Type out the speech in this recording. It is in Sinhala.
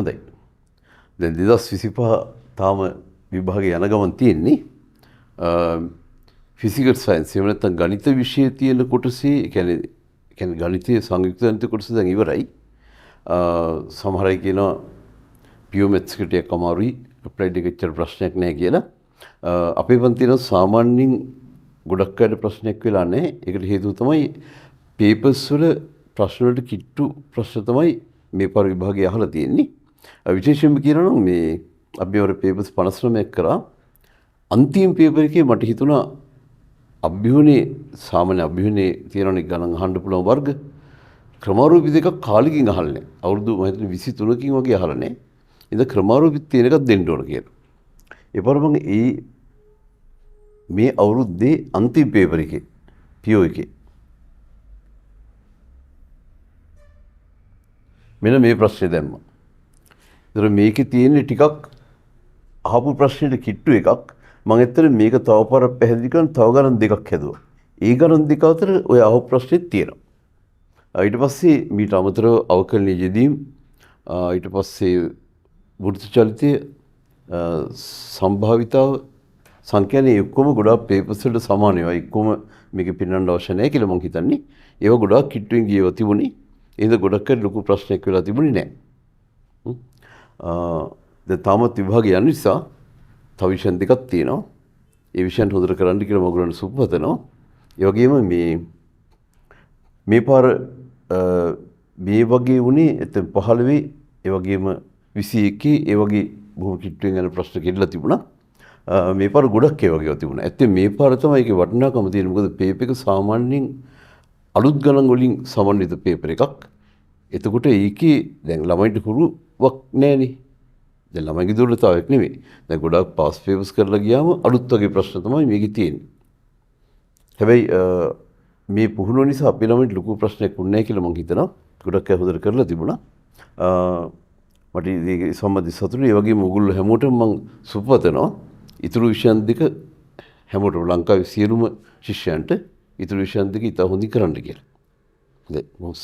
හොඳයි. දැන් 2025 තාම විභාගය යන ගමන් තියෙන්නේ. ෆිසිකල් සයන්ස් එහෙම නැත්නම් ගණිත විෂය තියෙන කොටසේ කියන්නේ ගණිතයේ සංයුක්ත ගණිත කොටස දැන් ඉවරයි. සමහර අය කියනවා පියුර් මැත්ස් එකට ටිකක් අමාරුයි අප්ලයිඩ් එක එච්චර ප්‍රශ්නයක් නැහැ කියලා. අපේ පන්තියේ සාමාන්‍යයෙන් ගොඩක් අයට ප්‍රශ්නයක් වෙලා නැහැ. ඒකට හේතුව තමයි පේපර්ස් වල ප්‍රශ්න වලට කිට්ටු ප්‍රශ්න තමයි මේ පාර විභාගය අහලා තියෙන්නේ. විශේෂයෙන්ම කියනවා නම් මේ අපි වර පේපර්ස් 59ක් කරා. අන්තිම පේපර් එකේ මට හිතුණා අභ්‍යුහනේ සාමාන්‍ය අභ්‍යුහනේ තියෙනවනේ ගණන් අහන්න පුළුවන් වර්ග ක්‍රමාරූපී දෙකක් කාලෙකින් අහලා නැහැ. අවුරුදු මම හිතන්නේ 23කින් වගේ අහලා නැහැ. ඉතින් ක්‍රමාරූපී තියෙන එකක් දෙන්න ඕන කියලා. ඒ පාර මම මේ අවුරුද්දේ අන්තිම පේපර් එකේ PO එකේ මෙන්න මේ ප්‍රශ්නේ දැම්මා. ඒතර මේකේ තියෙන ටිකක් අහපු ප්‍රශ්නෙට කිට්ටු එකක්. මම ඇත්තට මේක තව පාරක් පැහැදිලි කරන්න තව ගණන් දෙකක් හැදුවා. ඒ ගණන් දෙක අතර ඔය අහපු ප්‍රශ්නෙත් තියෙනවා. ඊට පස්සේ මීට අමතරව අවකලනීය යෙදීම් ඊට පස්සේ වෘත්ති චලිතය සම්භාවිතාව සංඛ්‍යානේ ඔක්කොම ගොඩාක් පේපර්ස් වලට සමාන ඒවා එක්කම මේක පින්නන්න අවශ්‍ය නැහැ කියලා මම හිතන්නේ. ඒවා ගොඩාක් කිට්ටුවෙන් ගියව තිබුණේ. එහෙනම් ගොඩක් අය ලොකු ප්‍රශ්නයක් වෙලා තිබුණේ නැහැ. දැන් තාමත් විභාගය යන නිසා තව විෂයන් දෙකක් තියෙනවා. ඒ විෂයන් හොදට කරන්න කියලා මම ඔයගොල්ලන්ට සුබපතනවා. ඒ වගේම මේ පාර මේ වගේ වුණේ එතන 15 ඒ වගේම 21 ඒ වගේ බොහොම කිට්ටුවෙන් යන ප්‍රශ්න කෙරලා තිබුණා. මේ පාර ගොඩක් ඒ වගේව තිබුණා. ඇත්තට මේ පාර තමයි ඒකේ වටිනාකම තියෙන්නේ. මොකද පේපර් එක සාමාන්‍යයෙන් අලුත් ගණන් වලින් සමන්විත පේපර් එකක්. එතකොට ඒකේ දැන් ළමයින්ට හුරුවක් නැහැනේ. දැන් ළමයිගේ දුර්වලතාවයක් නෙමෙයි. දැන් ගොඩාක් පාස් පේපර්ස් කරලා ගියාම අලුත් වගේ ප්‍රශ්න තමයි මේකේ තියෙන්නේ. හැබැයි මේ පුහුණුව නිසා අපේ ළමයින්ට ලොකු ප්‍රශ්නයක් වුණේ නැහැ කියලා මම හිතනවා. ගොඩක් අය හොදට කරලා තිබුණා. මට ඒක සම්බන්ධ සතුටුයි. ඒ වගේම ඔයගොල්ලෝ හැමෝටම මම සුබපතනවා. ඉතුරු විෂයන් දෙක හැමෝටම ලංකාවේ සියලුම ශිෂ්‍යයන්ට ඉතුරු විෂයන් දෙක ඉතා හොඳින් කරන්න කියලා. හොඳයි. මොහොත්